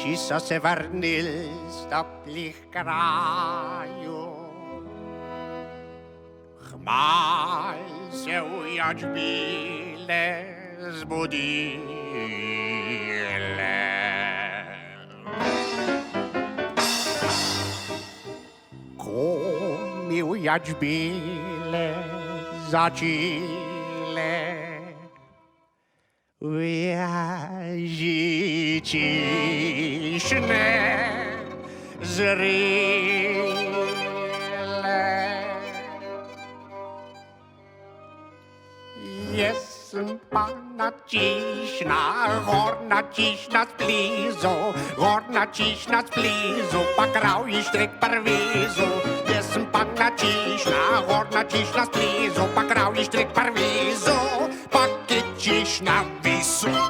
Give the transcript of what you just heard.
Ti så se varnilstaplich kraju. Chmal se ujać bile zbudile. Komi ujać bile zacile. Ujazí cišné zryle. Jestem pana cišná, horna cišná splízu, horna cišná splízu, pak raují štrik parvízu. Jestem pana cišná, horna cišná splízu, pak raují štrik parvízu, pak je cišná visu.